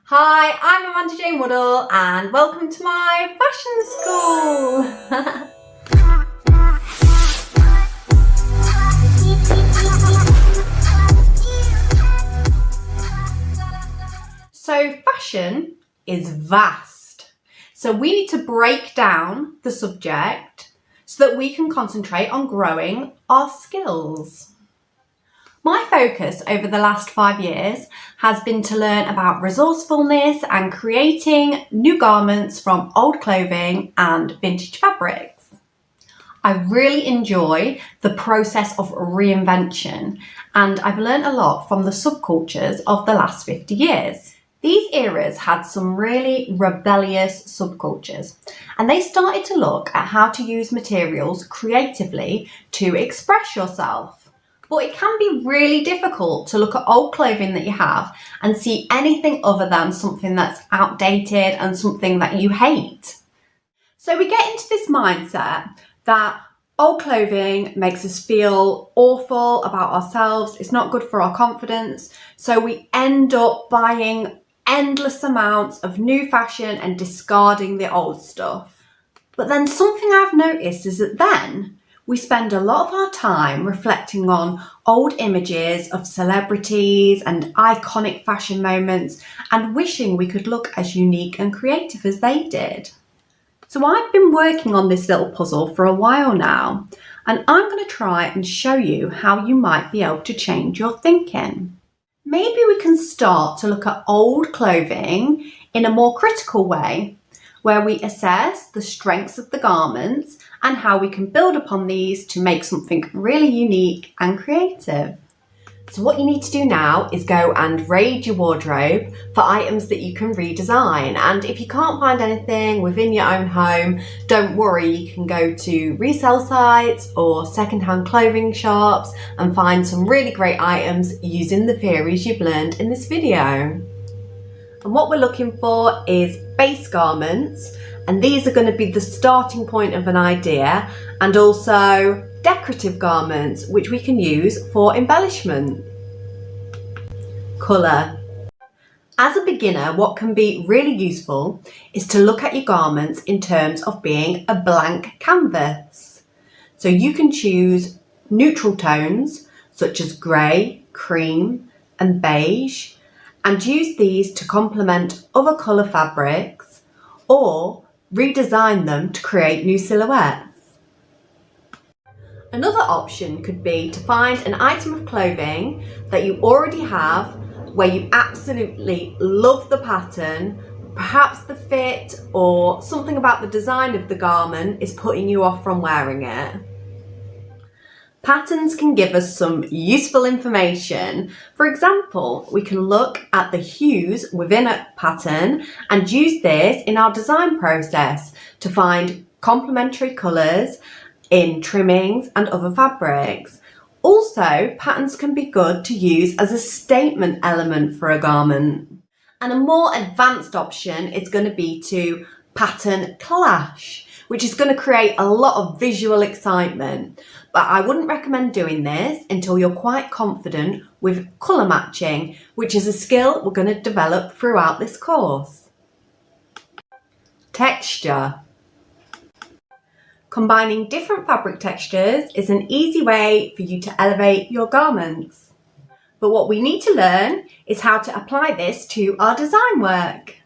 Hi, I'm Amanda Jane Woodall and welcome to my fashion school. So fashion is vast. So we need to break down the subject so that we can concentrate on growing our skills. My focus over the last 5 years has been to learn about resourcefulness and creating new garments from old clothing and vintage fabrics. I really enjoy the process of reinvention, and I've learned a lot from the subcultures of the last 50 years. These eras had some really rebellious subcultures, and they started to look at how to use materials creatively to express yourself. But it can be really difficult to look at old clothing that you have and see anything other than something that's outdated and something that you hate. So we get into this mindset that old clothing makes us feel awful about ourselves, it's not good for our confidence, so we end up buying endless amounts of new fashion and discarding the old stuff. But then something I've noticed is that then we spend a lot of our time reflecting on old images of celebrities and iconic fashion moments and wishing we could look as unique and creative as they did. So I've been working on this little puzzle for a while now, and I'm going to try and show you how you might be able to change your thinking. Maybe we can start to look at old clothing in a more critical way, where we assess the strengths of the garments and how we can build upon these to make something really unique and creative. So what you need to do now is go and raid your wardrobe for items that you can redesign. And if you can't find anything within your own home, don't worry, you can go to resale sites or secondhand clothing shops and find some really great items using the theories you've learned in this video. And what we're looking for is base garments, and these are going to be the starting point of an idea, and also decorative garments which we can use for embellishment. Colour. As a beginner, what can be really useful is to look at your garments in terms of being a blank canvas. So you can choose neutral tones such as grey, cream and beige, and use these to complement other colour fabrics or redesign them to create new silhouettes. Another option could be to find an item of clothing that you already have where you absolutely love the pattern, perhaps the fit or something about the design of the garment is putting you off from wearing it. Patterns can give us some useful information. For example, we can look at the hues within a pattern and use this in our design process to find complementary colours in trimmings and other fabrics. Also, patterns can be good to use as a statement element for a garment. And a more advanced option is going to be to pattern clash, which is going to create a lot of visual excitement. But I wouldn't recommend doing this until you're quite confident with colour matching, which is a skill we're going to develop throughout this course. Texture. Combining different fabric textures is an easy way for you to elevate your garments. But what we need to learn is how to apply this to our design work.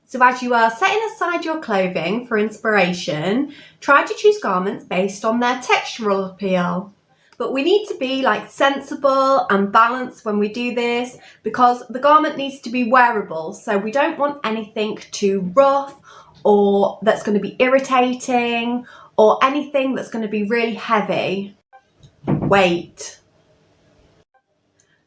So as you are setting aside your clothing for inspiration, try to choose garments based on their textural appeal. But we need to be sensible and balanced when we do this, because the garment needs to be wearable. So we don't want anything too rough or that's going to be irritating or anything that's going to be really heavy. Weight.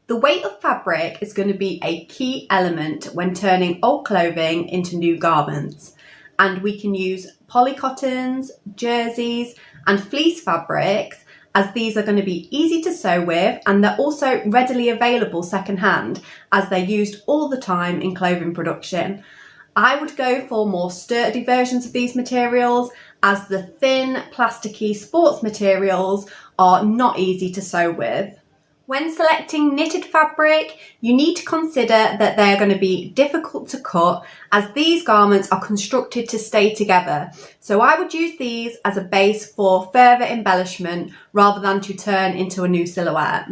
The weight of fabric is going to be a key element when turning old clothing into new garments, and we can use polycottons, jerseys and fleece fabrics, as these are going to be easy to sew with and they're also readily available secondhand as they're used all the time in clothing production. I would go for more sturdy versions of these materials, as the thin plasticky sports materials are not easy to sew with. When selecting knitted fabric, you need to consider that they are going to be difficult to cut as these garments are constructed to stay together. So I would use these as a base for further embellishment rather than to turn into a new silhouette.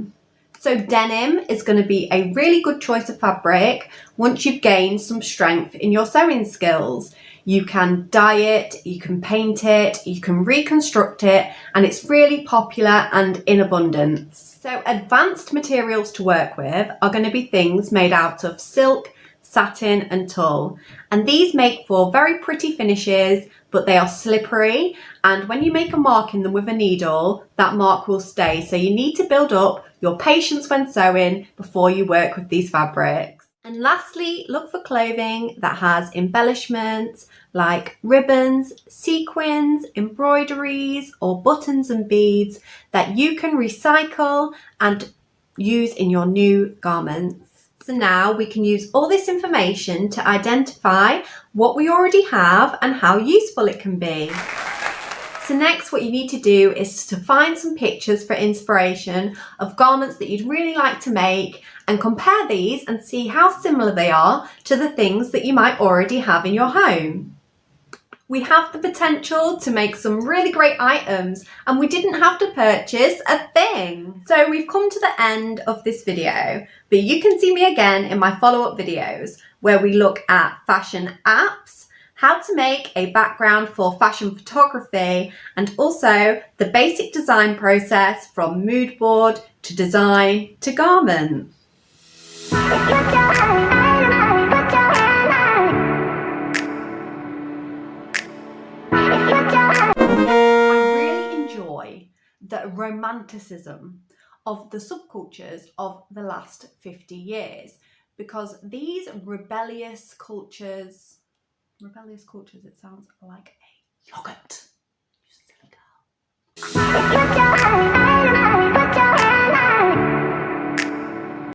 So denim is going to be a really good choice of fabric once you've gained some strength in your sewing skills. You can dye it, you can paint it, you can reconstruct it, and it's really popular and in abundance. So advanced materials to work with are going to be things made out of silk, satin and tulle. And these make for very pretty finishes, but they are slippery. And when you make a mark in them with a needle, that mark will stay. So you need to build up your patience when sewing before you work with these fabrics. And lastly, look for clothing that has embellishments like ribbons, sequins, embroideries, or buttons and beads that you can recycle and use in your new garments. So now we can use all this information to identify what we already have and how useful it can be. So next, what you need to do is to find some pictures for inspiration of garments that you'd really like to make and compare these and see how similar they are to the things that you might already have in your home. We have the potential to make some really great items and we didn't have to purchase a thing. So we've come to the end of this video, but you can see me again in my follow-up videos where we look at fashion apps, how to make a background for fashion photography, and also the basic design process from mood board to design to garment. I really enjoy the romanticism of the subcultures of the last 50 years because these rebellious cultures, it sounds like a yogurt.